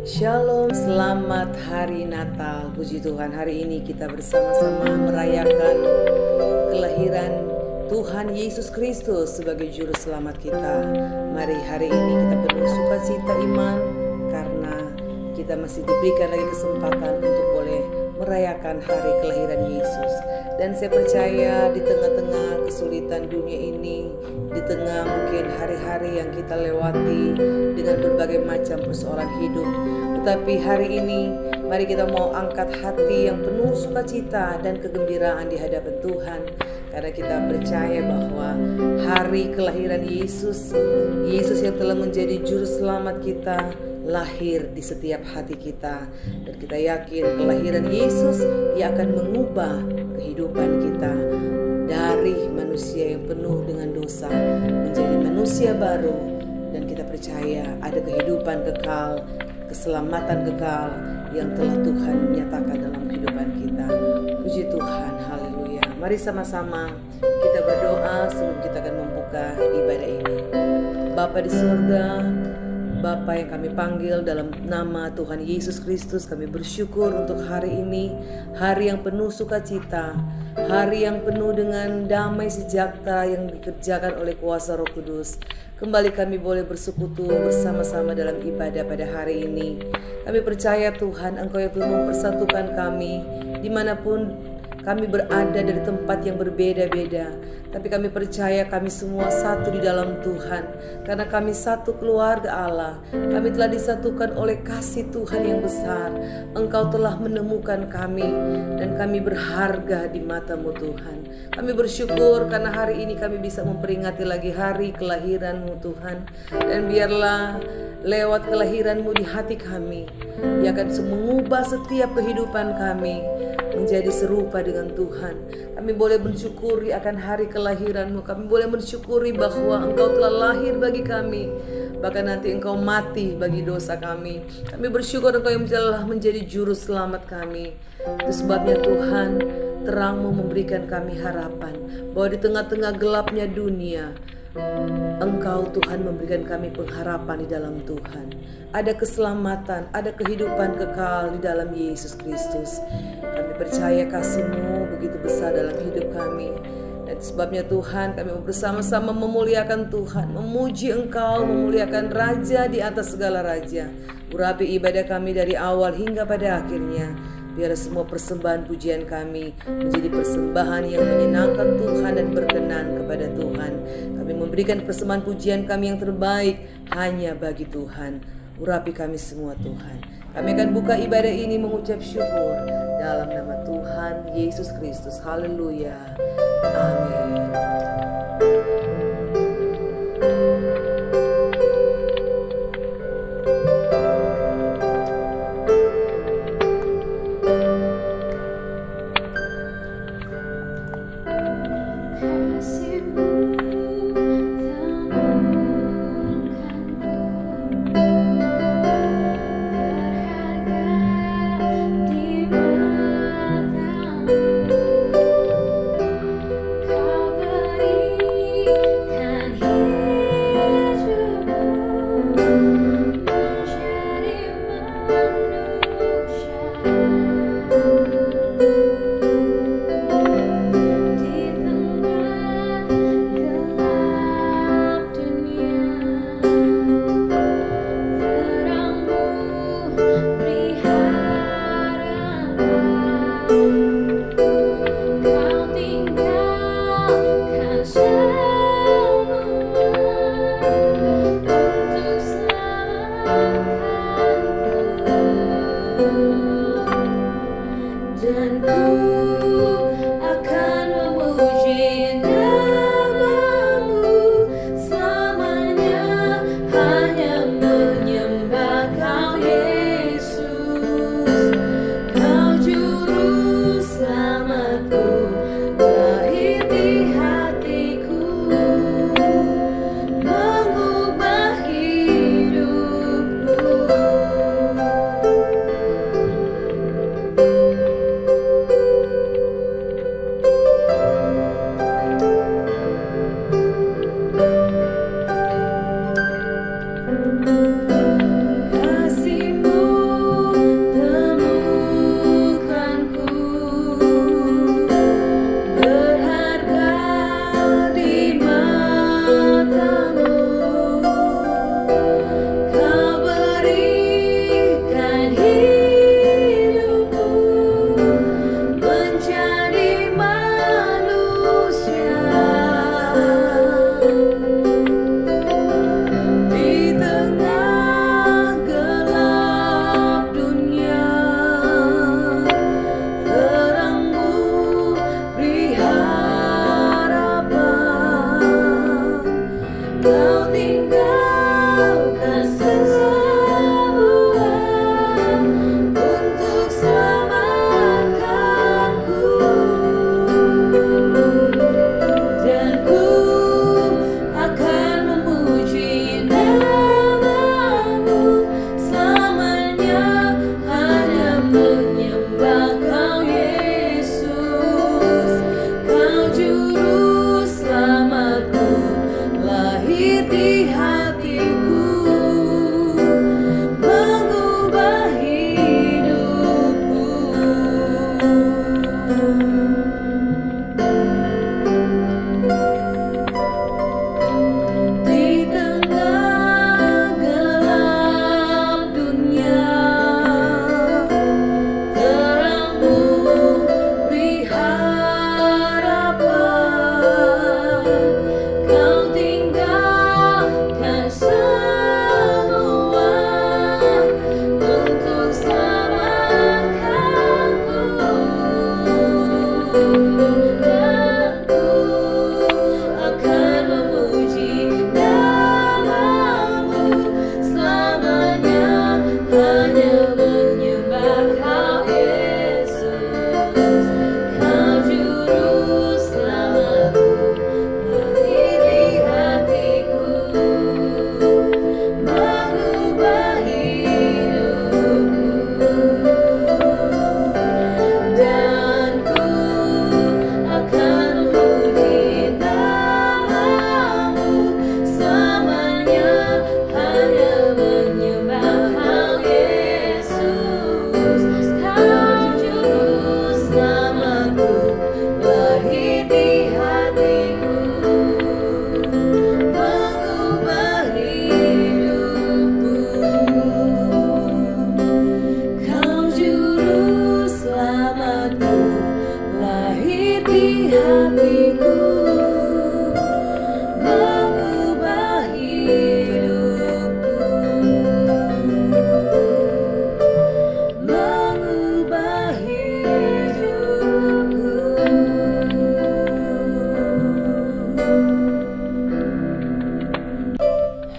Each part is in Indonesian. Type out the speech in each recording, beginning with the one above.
Shalom, selamat hari Natal. Puji Tuhan, hari ini kita bersama-sama merayakan kelahiran Tuhan Yesus Kristus sebagai juru selamat kita. Mari hari ini kita penuh sukacita iman karena kita masih diberikan lagi kesempatan untuk boleh merayakan hari kelahiran Yesus. Dan saya percaya di tengah-tengah kesulitan dunia ini, di tengah mungkin hari-hari yang kita lewati dengan berbagai macam persoalan hidup, tetapi hari ini mari kita mau angkat hati yang penuh sukacita dan kegembiraan di hadapan Tuhan, karena kita percaya bahwa hari kelahiran Yesus yang telah menjadi juru selamat kita, lahir di setiap hati kita. Dan kita yakin kelahiran Yesus ia akan mengubah kehidupan kita dari manusia yang penuh dengan dosa menjadi manusia baru. Dan kita percaya ada kehidupan kekal, keselamatan kekal yang telah Tuhan nyatakan dalam kehidupan kita. Puji Tuhan, haleluya. Mari sama-sama kita berdoa sebelum kita akan membuka ibadah ini. Bapa di surga, Bapa yang kami panggil dalam nama Tuhan Yesus Kristus, kami bersyukur untuk hari ini, hari yang penuh sukacita, hari yang penuh dengan damai sejahtera yang dikerjakan oleh kuasa Roh Kudus. Kembali kami boleh bersekutu bersama-sama dalam ibadah pada hari ini. Kami percaya Tuhan, Engkau yang telah mempersatukan kami dimanapun kami berada dari tempat yang berbeda-beda, tapi kami percaya kami semua satu di dalam Tuhan, karena kami satu keluarga Allah. Kami telah disatukan oleh kasih Tuhan yang besar. Engkau telah menemukan kami dan kami berharga di mata-Mu Tuhan. Kami bersyukur karena hari ini kami bisa memperingati lagi hari kelahiran-Mu Tuhan. Dan biarlah lewat kelahiran-Mu di hati kami, ia akan mengubah setiap kehidupan kami menjadi serupa dengan Tuhan. Kami boleh bersyukuri akan hari kelahiran-Mu. Kami boleh bersyukuri bahwa Engkau telah lahir bagi kami, bahkan nanti Engkau mati bagi dosa kami. Kami bersyukur Engkau yang telah menjadi juru selamat kami. Itu sebabnya Tuhan, terang-Mu memberikan kami harapan bahwa di tengah-tengah gelapnya dunia, Engkau Tuhan memberikan kami pengharapan di dalam Tuhan. Ada keselamatan, ada kehidupan kekal di dalam Yesus Kristus. Kami percaya kasih-Mu begitu besar dalam hidup kami. Dan sebabnya Tuhan, kami bersama-sama memuliakan Tuhan, memuji Engkau, memuliakan Raja di atas segala Raja. Urapi ibadah kami dari awal hingga pada akhirnya. Biar semua persembahan pujian kami menjadi persembahan yang menyenangkan Tuhan dan berkenan kepada Tuhan. Kami memberikan persembahan pujian kami yang terbaik hanya bagi Tuhan. Urapi kami semua Tuhan. Kami akan buka ibadah ini mengucap syukur dalam nama Tuhan Yesus Kristus. Haleluya. Amin. Kau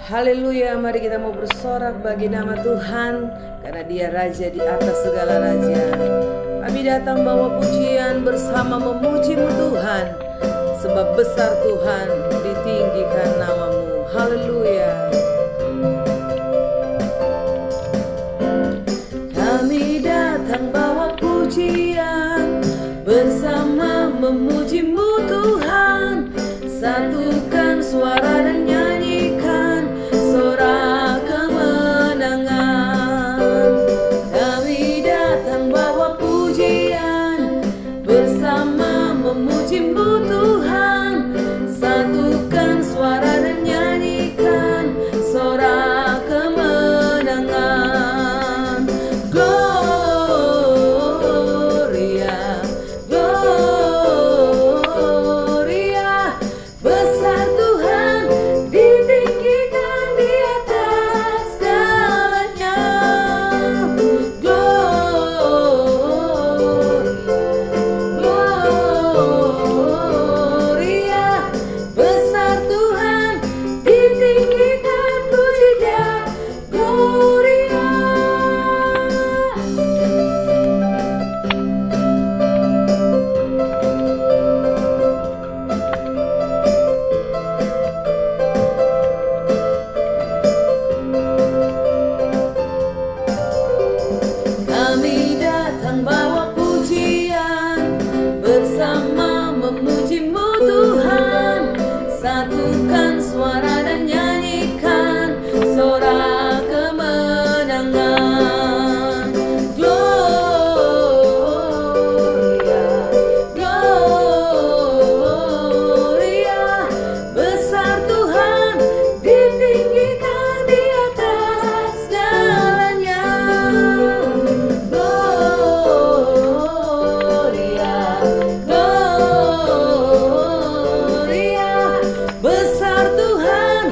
Haleluya, mari kita mau bersorak bagi nama Tuhan, karena Dia Raja di atas segala raja. Kami datang bawa pujian bersama memuji-Mu Tuhan, sebab besar Tuhan, ditinggikan nama-Mu. Haleluya. Kami datang bawa pujian bersama memuji-Mu Tuhan, satukan suara dan nyanyikan sorak kemenangan. Kami datang bawa pujian bersama memuji-Mu Tuhan, satukan suara dan nyanyikan sorak kemenangan. Gloria, Gloria, besar Tuhan, ditinggikan di atas segalanya. Gloria, besar Tuhan, ditinggikan, puji Dia. Gloria. Kami datang bawa pujian bersama memuji-Mu Tuhan, satukan suara dan nyanyikan sorak kemenangan. Gloria, Gloria, besar Tuhan, ditinggikan di atas segalanya. Gloria, Gloria, besar Tuhan,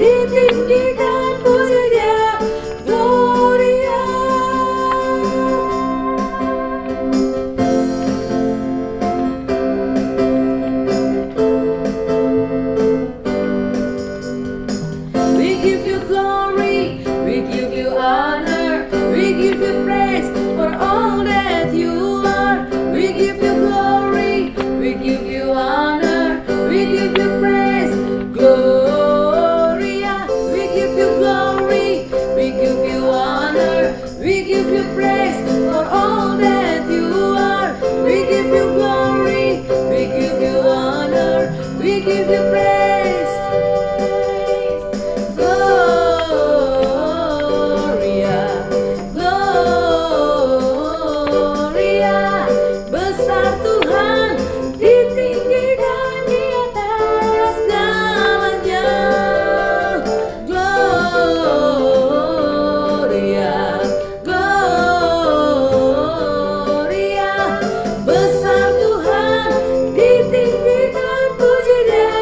ditinggikan, puji Dia. Gloria. We give You glory, we give You honor, we give You praise for all that You are. We give You glory, we give You honor, we give You praise. Gloria, we give You glory, we give You honor, we give You praise for all that You are. We give You glory, we give You honor, we give You praise. Gloria, Gloria, besar Tuhan, ditinggikan di atas segalanya. Gloria, Gloria, besar Tuhan, ditinggikan, puji Dia.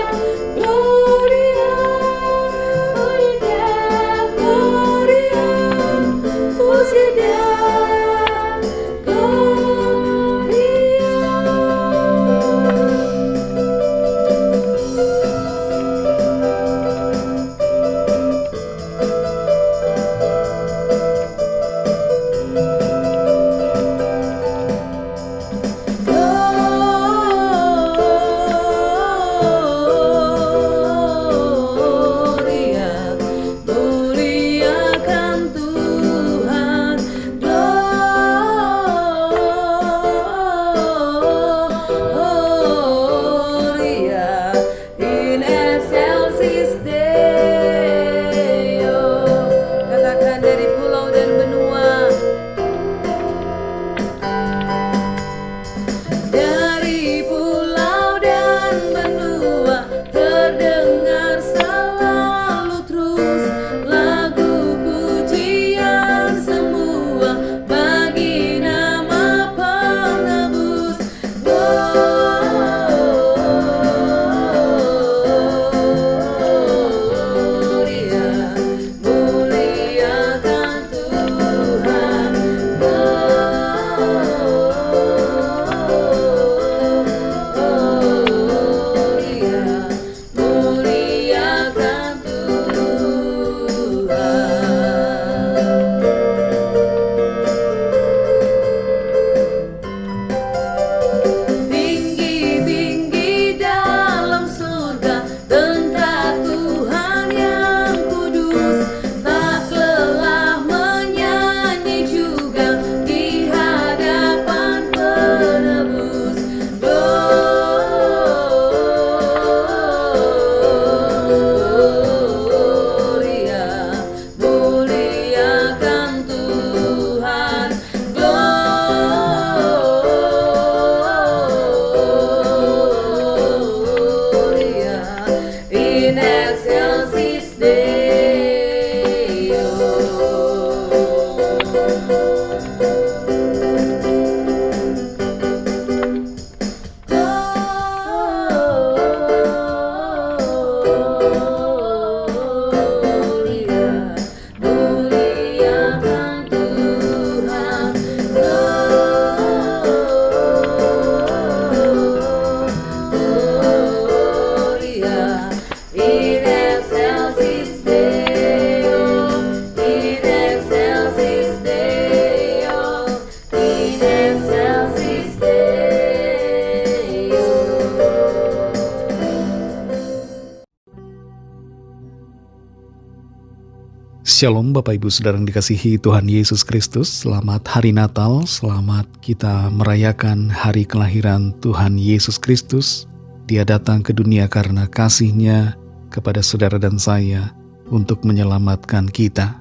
Shalom Bapak Ibu Saudara yang dikasihi Tuhan Yesus Kristus. Selamat Hari Natal, selamat kita merayakan hari kelahiran Tuhan Yesus Kristus. Dia datang ke dunia karena kasih-Nya kepada saudara dan saya untuk menyelamatkan kita.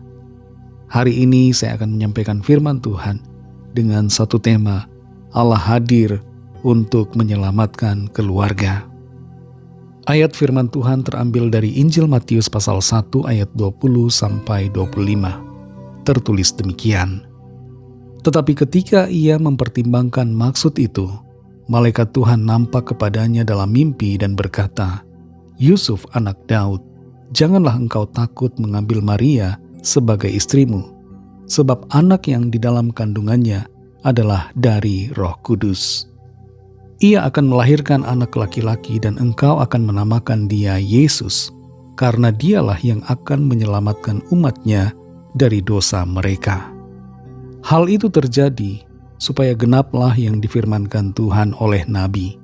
Hari ini saya akan menyampaikan firman Tuhan dengan satu tema, Allah hadir untuk menyelamatkan keluarga. Ayat firman Tuhan terambil dari Injil Matius pasal 1 ayat 20-25. Tertulis demikian. Tetapi ketika ia mempertimbangkan maksud itu, malaikat Tuhan nampak kepadanya dalam mimpi dan berkata, Yusuf anak Daud, janganlah engkau takut mengambil Maria sebagai istrimu, sebab anak yang di dalam kandungannya adalah dari Roh Kudus. Ia akan melahirkan anak laki-laki dan engkau akan menamakan dia Yesus, karena dialah yang akan menyelamatkan umat-Nya dari dosa mereka. Hal itu terjadi supaya genaplah yang difirmankan Tuhan oleh Nabi.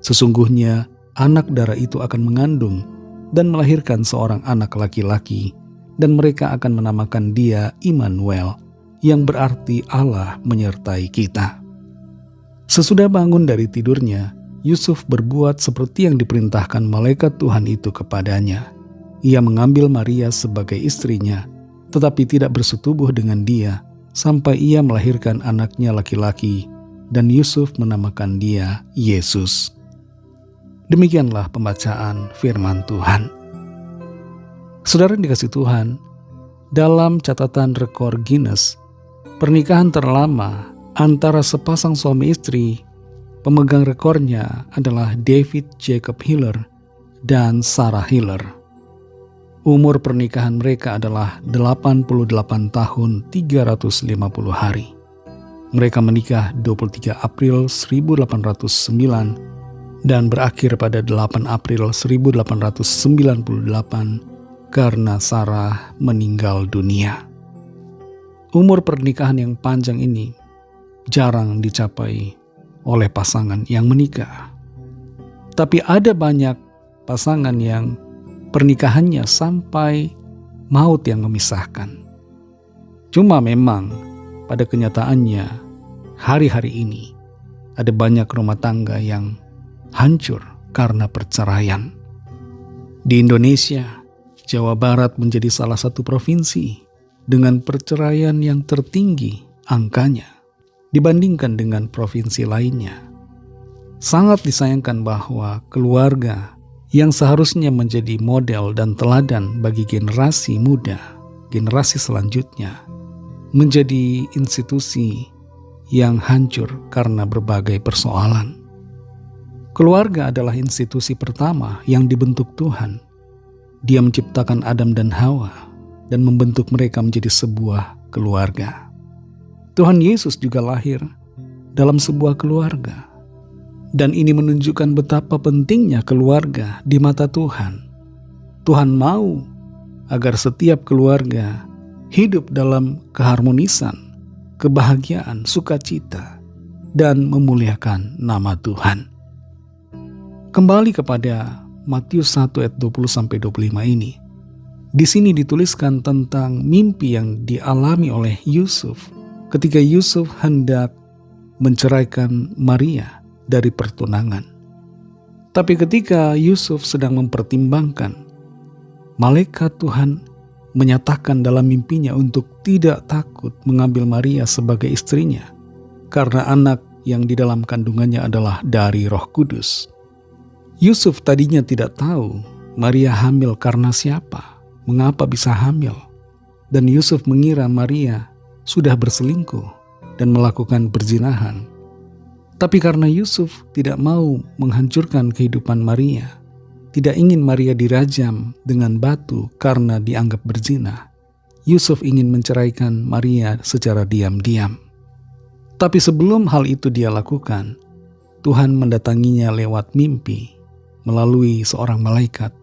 Sesungguhnya anak darah itu akan mengandung dan melahirkan seorang anak laki-laki, dan mereka akan menamakan dia Immanuel, yang berarti Allah menyertai kita. Sesudah bangun dari tidurnya, Yusuf berbuat seperti yang diperintahkan malaikat Tuhan itu kepadanya. Ia mengambil Maria sebagai istrinya, tetapi tidak bersetubuh dengan dia, sampai ia melahirkan anaknya laki-laki, dan Yusuf menamakan dia Yesus. Demikianlah pembacaan firman Tuhan. Saudara yang dikasihi Tuhan, dalam catatan rekor Guinness, pernikahan terlama antara sepasang suami istri, pemegang rekornya adalah David Jacob Hiller dan Sarah Hiller. Umur pernikahan mereka adalah 88 tahun 350 hari. Mereka menikah 23 April 1809 dan berakhir pada 8 April 1898 karena Sarah meninggal dunia. Umur pernikahan yang panjang ini jarang dicapai oleh pasangan yang menikah. Tapi ada banyak pasangan yang pernikahannya sampai maut yang memisahkan. Cuma memang pada kenyataannya hari-hari ini ada banyak rumah tangga yang hancur karena perceraian. Di Indonesia, Jawa Barat menjadi salah satu provinsi dengan perceraian yang tertinggi angkanya dibandingkan dengan provinsi lainnya. Sangat disayangkan bahwa keluarga yang seharusnya menjadi model dan teladan bagi generasi muda, generasi selanjutnya, menjadi institusi yang hancur karena berbagai persoalan. Keluarga adalah institusi pertama yang dibentuk Tuhan. Dia menciptakan Adam dan Hawa dan membentuk mereka menjadi sebuah keluarga. Tuhan Yesus juga lahir dalam sebuah keluarga. Dan ini menunjukkan betapa pentingnya keluarga di mata Tuhan. Tuhan mau agar setiap keluarga hidup dalam keharmonisan, kebahagiaan, sukacita, dan memuliakan nama Tuhan. Kembali kepada Matius 1 ayat 20-25 ini. Di sini dituliskan tentang mimpi yang dialami oleh Yusuf ketika Yusuf hendak menceraikan Maria dari pertunangan. Tapi ketika Yusuf sedang mempertimbangkan, malaikat Tuhan menyatakan dalam mimpinya untuk tidak takut mengambil Maria sebagai istrinya, karena anak yang di dalam kandungannya adalah dari Roh Kudus. Yusuf tadinya tidak tahu Maria hamil karena siapa, mengapa bisa hamil, dan Yusuf mengira Maria sudah berselingkuh dan melakukan perzinahan. Tapi karena Yusuf tidak mau menghancurkan kehidupan Maria, tidak ingin Maria dirajam dengan batu karena dianggap berzina, Yusuf ingin menceraikan Maria secara diam-diam. Tapi sebelum hal itu dia lakukan, Tuhan mendatanginya lewat mimpi melalui seorang malaikat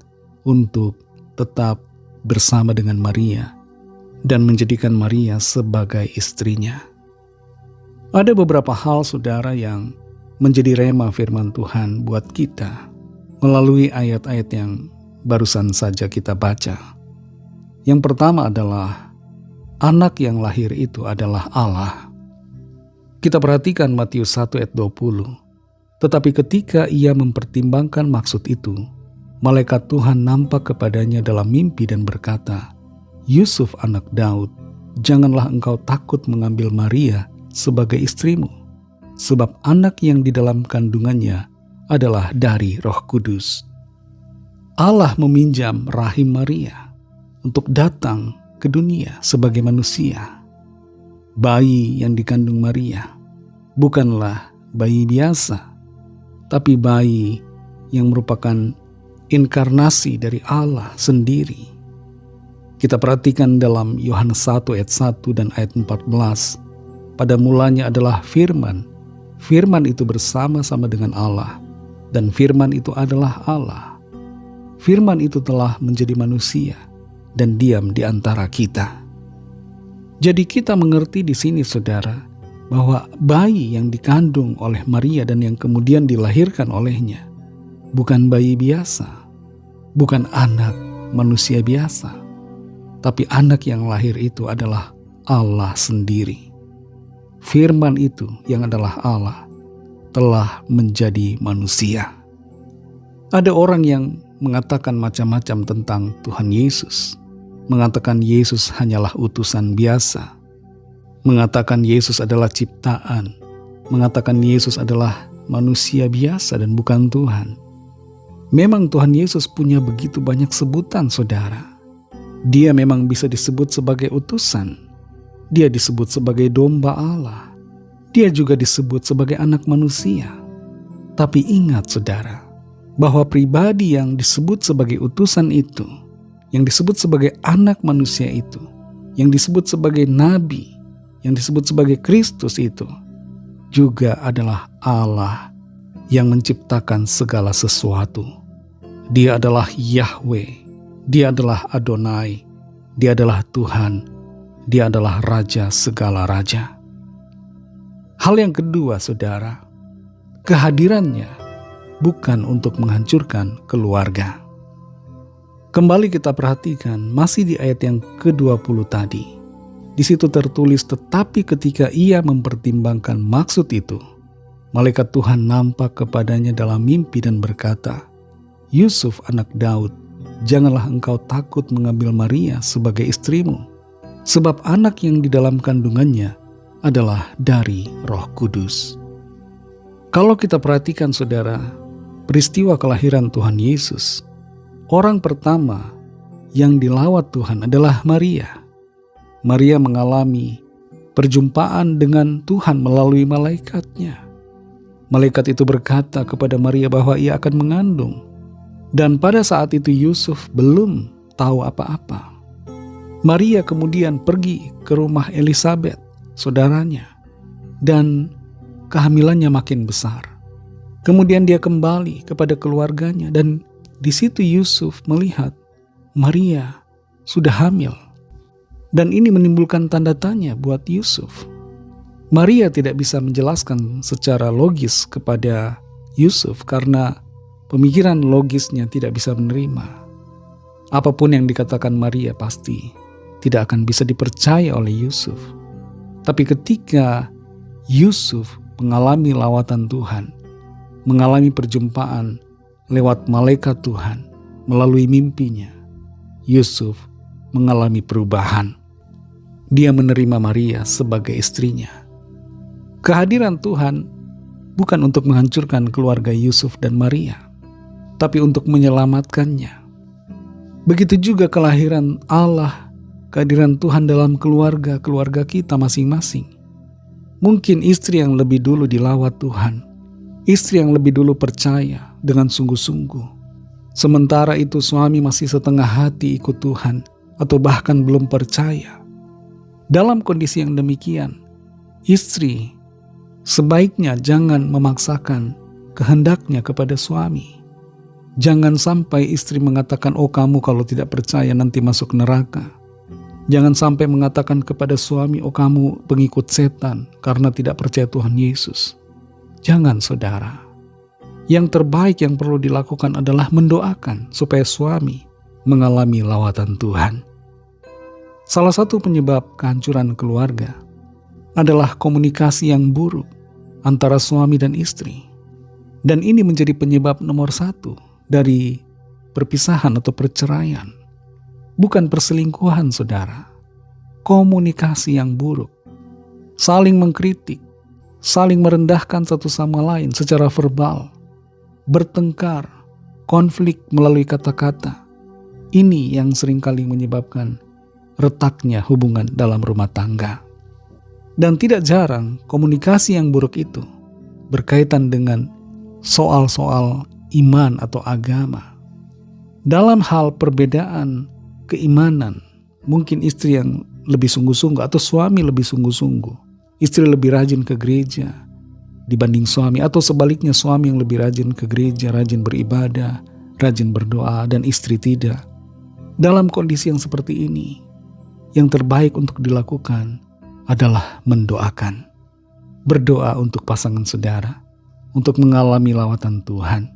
untuk tetap bersama dengan Maria dan menjadikan Maria sebagai istrinya. Ada beberapa hal saudara yang menjadi rema firman Tuhan buat kita melalui ayat-ayat yang barusan saja kita baca. Yang pertama adalah anak yang lahir itu adalah Allah. Kita perhatikan Matius 1 ayat 20. Tetapi ketika ia mempertimbangkan maksud itu, malaikat Tuhan nampak kepadanya dalam mimpi dan berkata, Yusuf anak Daud, janganlah engkau takut mengambil Maria sebagai istrimu, sebab anak yang di dalam kandungannya adalah dari Roh Kudus. Allah meminjam rahim Maria untuk datang ke dunia sebagai manusia. Bayi yang dikandung Maria bukanlah bayi biasa, tapi bayi yang merupakan inkarnasi dari Allah sendiri. Kita perhatikan dalam Yohanes 1 ayat 1 dan ayat 14. Pada mulanya adalah Firman. Firman itu bersama-sama dengan Allah, dan Firman itu adalah Allah. Firman itu telah menjadi manusia dan diam di antara kita. Jadi kita mengerti di sini, saudara, bahwa bayi yang dikandung oleh Maria dan yang kemudian dilahirkan olehnya bukan bayi biasa, bukan anak manusia biasa, tapi anak yang lahir itu adalah Allah sendiri. Firman itu yang adalah Allah telah menjadi manusia. Ada orang yang mengatakan macam-macam tentang Tuhan Yesus. Mengatakan Yesus hanyalah utusan biasa. Mengatakan Yesus adalah ciptaan. Mengatakan Yesus adalah manusia biasa dan bukan Tuhan. Memang Tuhan Yesus punya begitu banyak sebutan, saudara. Dia memang bisa disebut sebagai utusan. Dia disebut sebagai domba Allah. Dia juga disebut sebagai anak manusia. Tapi ingat, saudara, bahwa pribadi yang disebut sebagai utusan itu, yang disebut sebagai anak manusia itu, yang disebut sebagai nabi, yang disebut sebagai Kristus itu, juga adalah Allah yang menciptakan segala sesuatu. Dia adalah Yahweh, Dia adalah Adonai, Dia adalah Tuhan, Dia adalah Raja segala raja. Hal yang kedua, saudara, kehadirannya bukan untuk menghancurkan keluarga. Kembali kita perhatikan masih di ayat yang ke-20 tadi. Di situ tertulis, tetapi ketika ia mempertimbangkan maksud itu, malaikat Tuhan nampak kepadanya dalam mimpi dan berkata, Yusuf anak Daud, janganlah engkau takut mengambil Maria sebagai istrimu, sebab anak yang di dalam kandungannya adalah dari Roh Kudus. Kalau kita perhatikan, saudara, peristiwa kelahiran Tuhan Yesus, orang pertama yang dilawat Tuhan adalah Maria. Maria mengalami perjumpaan dengan Tuhan melalui malaikatnya. Malaikat itu berkata kepada Maria bahwa ia akan mengandung. Dan pada saat itu Yusuf belum tahu apa-apa. Maria kemudian pergi ke rumah Elisabet, saudaranya, dan kehamilannya makin besar. Kemudian dia kembali kepada keluarganya, dan di situ Yusuf melihat Maria sudah hamil. Dan ini menimbulkan tanda tanya buat Yusuf. Maria tidak bisa menjelaskan secara logis kepada Yusuf karena pemikiran logisnya tidak bisa menerima. Apapun yang dikatakan Maria pasti tidak akan bisa dipercaya oleh Yusuf. Tapi ketika Yusuf mengalami lawatan Tuhan, mengalami perjumpaan lewat malaikat Tuhan melalui mimpinya, Yusuf mengalami perubahan. Dia menerima Maria sebagai istrinya. Kehadiran Tuhan bukan untuk menghancurkan keluarga Yusuf dan Maria, tapi untuk menyelamatkannya. Begitu juga kelahiran Allah, kehadiran Tuhan dalam keluarga kita masing-masing. Mungkin istri yang lebih dulu dilawat Tuhan, istri yang lebih dulu percaya dengan sungguh-sungguh. Sementara itu suami masih setengah hati ikut Tuhan atau bahkan belum percaya. Dalam kondisi yang demikian, istri sebaiknya jangan memaksakan kehendaknya kepada suami. Jangan sampai istri mengatakan, oh kamu kalau tidak percaya nanti masuk neraka. Jangan sampai mengatakan kepada suami, oh kamu pengikut setan karena tidak percaya Tuhan Yesus. Jangan, saudara. Yang terbaik yang perlu dilakukan adalah mendoakan supaya suami mengalami lawatan Tuhan. Salah satu penyebab kehancuran keluarga adalah komunikasi yang buruk antara suami dan istri. Dan ini menjadi penyebab nomor 1 dari perpisahan atau perceraian. Bukan perselingkuhan, saudara. Komunikasi yang buruk. Saling mengkritik, saling merendahkan satu sama lain secara verbal, bertengkar, konflik melalui kata-kata. Ini yang seringkali menyebabkan retaknya hubungan dalam rumah tangga. Dan tidak jarang komunikasi yang buruk itu berkaitan dengan soal-soal iman atau agama. Dalam hal perbedaan keimanan, mungkin istri yang lebih sungguh-sungguh atau suami lebih sungguh-sungguh. Istri lebih rajin ke gereja dibanding suami, atau sebaliknya suami yang lebih rajin ke gereja, rajin beribadah, rajin berdoa, dan istri tidak. Dalam kondisi yang seperti ini, yang terbaik untuk dilakukan adalah mendoakan. Berdoa untuk pasangan saudara, untuk mengalami lawatan Tuhan,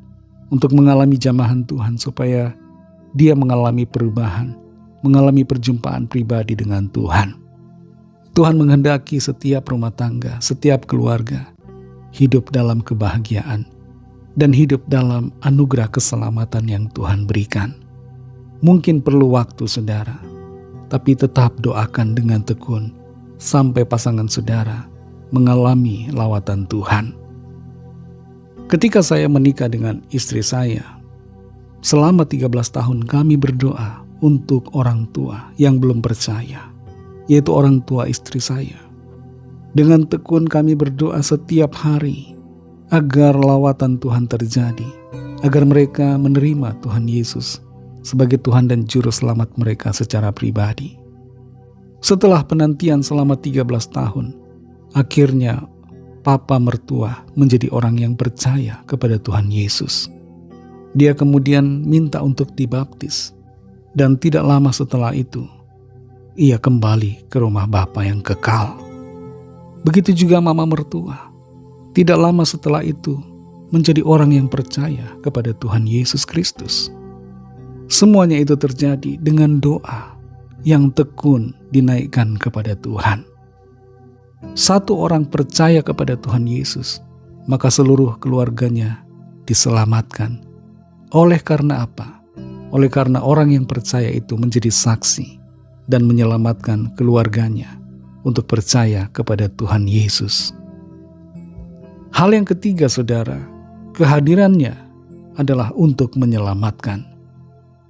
untuk mengalami jamahan Tuhan supaya dia mengalami perubahan, mengalami perjumpaan pribadi dengan Tuhan. Tuhan menghendaki setiap rumah tangga, setiap keluarga hidup dalam kebahagiaan dan hidup dalam anugerah keselamatan yang Tuhan berikan. Mungkin perlu waktu, saudara, tapi tetap doakan dengan tekun sampai pasangan saudara mengalami lawatan Tuhan. Ketika saya menikah dengan istri saya, selama 13 tahun kami berdoa untuk orang tua yang belum percaya, yaitu orang tua istri saya. Dengan tekun kami berdoa setiap hari agar lawatan Tuhan terjadi, agar mereka menerima Tuhan Yesus sebagai Tuhan dan Juru Selamat mereka secara pribadi. Setelah penantian selama 13 tahun, akhirnya papa mertua menjadi orang yang percaya kepada Tuhan Yesus. Dia kemudian minta untuk dibaptis, dan tidak lama setelah itu, ia kembali ke rumah bapa yang kekal. Begitu juga mama mertua, tidak lama setelah itu menjadi orang yang percaya kepada Tuhan Yesus Kristus. Semuanya itu terjadi dengan doa yang tekun dinaikkan kepada Tuhan. Satu orang percaya kepada Tuhan Yesus, maka seluruh keluarganya diselamatkan. Oleh karena apa? Oleh karena orang yang percaya itu menjadi saksi dan menyelamatkan keluarganya untuk percaya kepada Tuhan Yesus. Hal yang ketiga, saudara, kehadirannya adalah untuk menyelamatkan.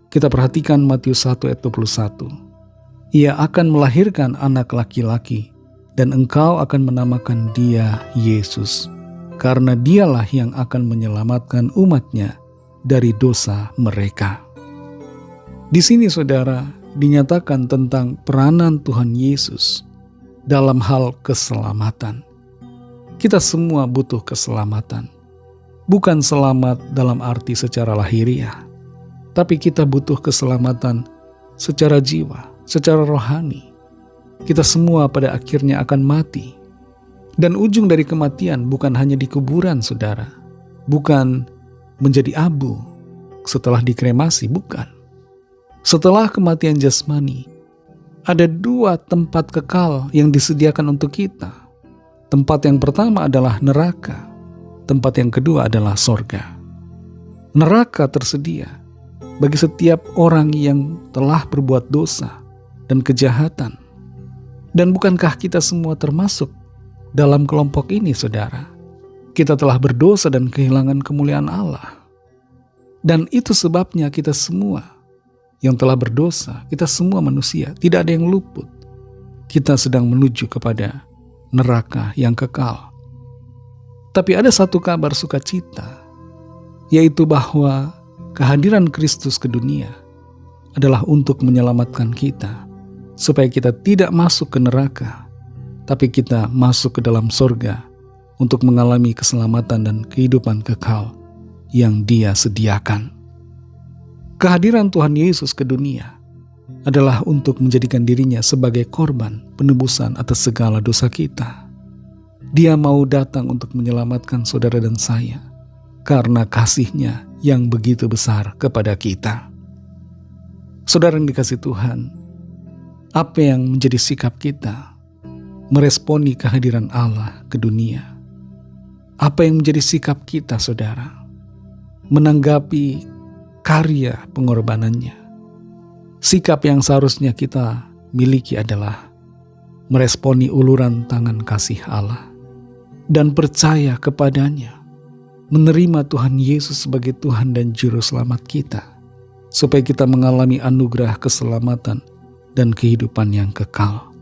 Kita perhatikan Matius 1 ayat 21. Ia akan melahirkan anak laki-laki, dan engkau akan menamakan dia Yesus, karena dialah yang akan menyelamatkan umatnya dari dosa mereka. Di sini, saudara, dinyatakan tentang peranan Tuhan Yesus dalam hal keselamatan. Kita semua butuh keselamatan. Bukan selamat dalam arti secara lahiriah, tapi kita butuh keselamatan secara jiwa, secara rohani. Kita semua pada akhirnya akan mati. Dan ujung dari kematian bukan hanya di kuburan, saudara. Bukan menjadi abu setelah dikremasi, bukan. Setelah kematian jasmani, ada 2 tempat kekal yang disediakan untuk kita. Tempat yang pertama adalah neraka. Tempat yang kedua adalah sorga. Neraka tersedia bagi setiap orang yang telah berbuat dosa dan kejahatan. Dan bukankah kita semua termasuk dalam kelompok ini, saudara? Kita telah berdosa dan kehilangan kemuliaan Allah. Dan itu sebabnya kita semua yang telah berdosa, kita semua manusia, tidak ada yang luput. Kita sedang menuju kepada neraka yang kekal. Tapi ada satu kabar sukacita, yaitu bahwa kehadiran Kristus ke dunia adalah untuk menyelamatkan kita, supaya kita tidak masuk ke neraka, tapi kita masuk ke dalam sorga untuk mengalami keselamatan dan kehidupan kekal yang Dia sediakan. Kehadiran Tuhan Yesus ke dunia adalah untuk menjadikan dirinya sebagai korban penebusan atas segala dosa kita. Dia mau datang untuk menyelamatkan saudara dan saya karena kasih-Nya yang begitu besar kepada kita. Saudara yang dikasihi Tuhan, Apa yang menjadi sikap kita meresponi kehadiran Allah ke dunia? Apa yang menjadi sikap kita, saudara, menanggapi karya pengorbanannya? Sikap yang seharusnya kita miliki adalah meresponi uluran tangan kasih Allah dan percaya kepadanya, menerima Tuhan Yesus sebagai Tuhan dan Juru Selamat kita, supaya kita mengalami anugerah keselamatan dan kehidupan yang kekal.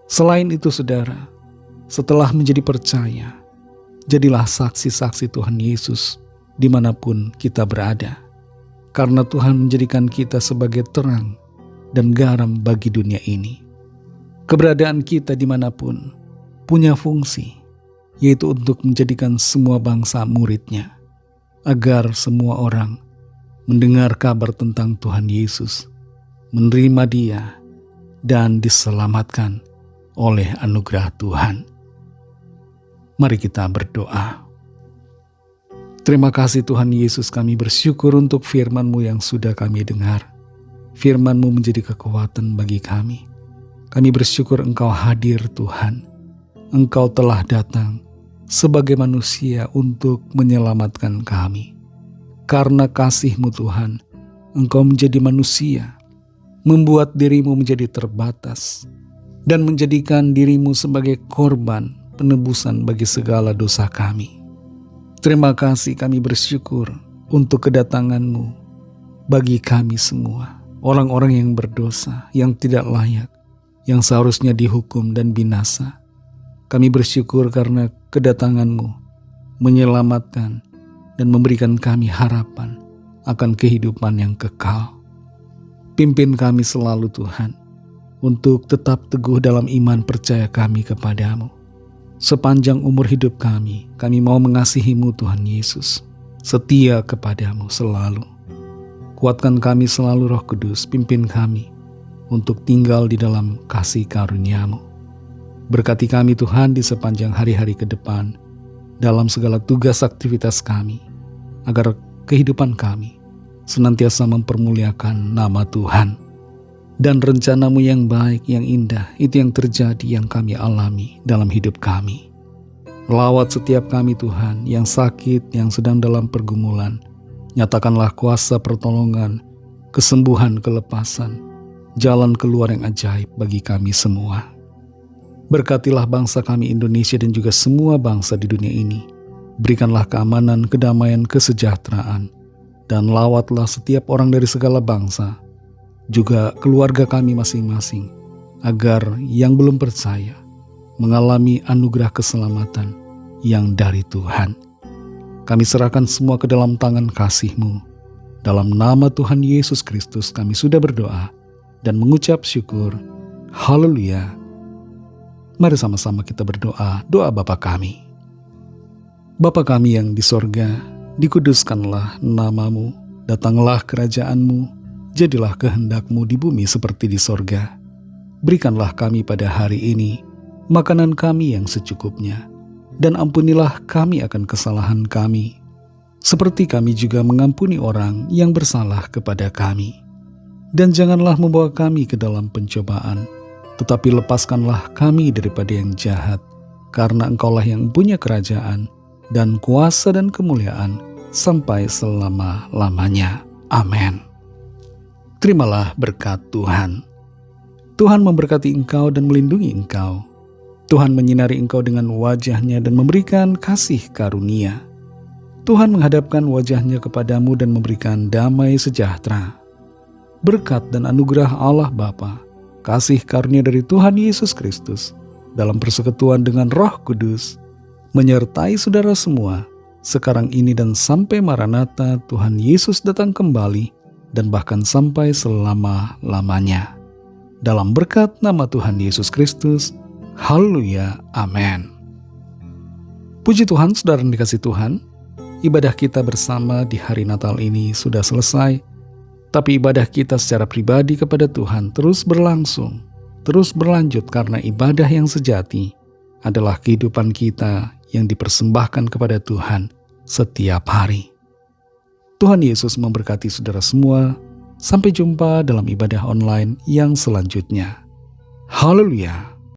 Selain itu, saudara, setelah menjadi percaya, jadilah saksi-saksi Tuhan Yesus dimanapun kita berada, karena Tuhan menjadikan kita sebagai terang dan garam bagi dunia ini. Keberadaan kita dimanapun punya fungsi, yaitu untuk menjadikan semua bangsa murid-Nya, agar semua orang mendengar kabar tentang Tuhan Yesus, menerima Dia, dan diselamatkan oleh anugerah Tuhan. Mari kita berdoa. Terima kasih Tuhan Yesus, kami bersyukur untuk firman-Mu yang sudah kami dengar. Firman-Mu menjadi kekuatan bagi kami. Kami bersyukur Engkau hadir Tuhan. Engkau telah datang sebagai manusia untuk menyelamatkan kami. Karena kasih-Mu Tuhan, Engkau menjadi manusia, membuat diri-Mu menjadi terbatas, dan menjadikan diri-Mu sebagai korban penebusan bagi segala dosa kami. Terima kasih, kami bersyukur untuk kedatangan-Mu bagi kami semua, orang-orang yang berdosa, yang tidak layak, yang seharusnya dihukum dan binasa. Kami bersyukur karena kedatangan-Mu menyelamatkan dan memberikan kami harapan akan kehidupan yang kekal. Pimpin kami selalu Tuhan, untuk tetap teguh dalam iman percaya kami kepadamu. Sepanjang umur hidup kami mau mengasihi-Mu Tuhan Yesus, setia kepadamu selalu. Kuatkan kami selalu Roh Kudus, pimpin kami untuk tinggal di dalam kasih karunia-Mu. Berkati kami Tuhan di sepanjang hari-hari ke depan, dalam segala tugas aktivitas kami, agar kehidupan kami senantiasa mempermuliakan nama Tuhan. Dan rencana-Mu yang baik, yang indah, itu yang terjadi, yang kami alami dalam hidup kami. Lawat setiap kami Tuhan, yang sakit, yang sedang dalam pergumulan. Nyatakanlah kuasa pertolongan, kesembuhan, kelepasan, jalan keluar yang ajaib bagi kami semua. Berkatilah bangsa kami Indonesia dan juga semua bangsa di dunia ini. Berikanlah keamanan, kedamaian, kesejahteraan, dan lawatlah setiap orang dari segala bangsa, juga keluarga kami masing-masing, agar yang belum percaya mengalami anugerah keselamatan yang dari Tuhan. Kami serahkan semua ke dalam tangan kasih-Mu. Dalam nama Tuhan Yesus Kristus kami sudah berdoa dan mengucap syukur. Haleluya. Mari sama-sama kita berdoa, doa Bapa kami. Bapa kami yang di sorga, dikuduskanlah nama-Mu, datanglah kerajaan-Mu, jadilah kehendak-Mu di bumi seperti di sorga. Berikanlah kami pada hari ini makanan kami yang secukupnya, dan ampunilah kami akan kesalahan kami, seperti kami juga mengampuni orang yang bersalah kepada kami. Dan janganlah membawa kami ke dalam pencobaan, tetapi lepaskanlah kami daripada yang jahat, karena Engkaulah yang punya kerajaan, dan kuasa dan kemuliaan, sampai selama-lamanya. Amin. Terimalah berkat Tuhan. Tuhan memberkati engkau dan melindungi engkau. Tuhan menyinari engkau dengan wajah-Nya dan memberikan kasih karunia. Tuhan menghadapkan wajah-Nya kepadamu dan memberikan damai sejahtera. Berkat dan anugerah Allah Bapa, kasih karunia dari Tuhan Yesus Kristus, dalam persekutuan dengan Roh Kudus, menyertai saudara semua, sekarang ini dan sampai Maranatha Tuhan Yesus datang kembali, dan bahkan sampai selama-lamanya. Dalam berkat nama Tuhan Yesus Kristus, haleluya, amin. Puji Tuhan, saudara yang dikasihi Tuhan, ibadah kita bersama di hari Natal ini sudah selesai, tapi ibadah kita secara pribadi kepada Tuhan terus berlangsung, terus berlanjut, karena ibadah yang sejati adalah kehidupan kita yang dipersembahkan kepada Tuhan setiap hari. Tuhan Yesus memberkati saudara semua. Sampai jumpa dalam ibadah online yang selanjutnya. Haleluya!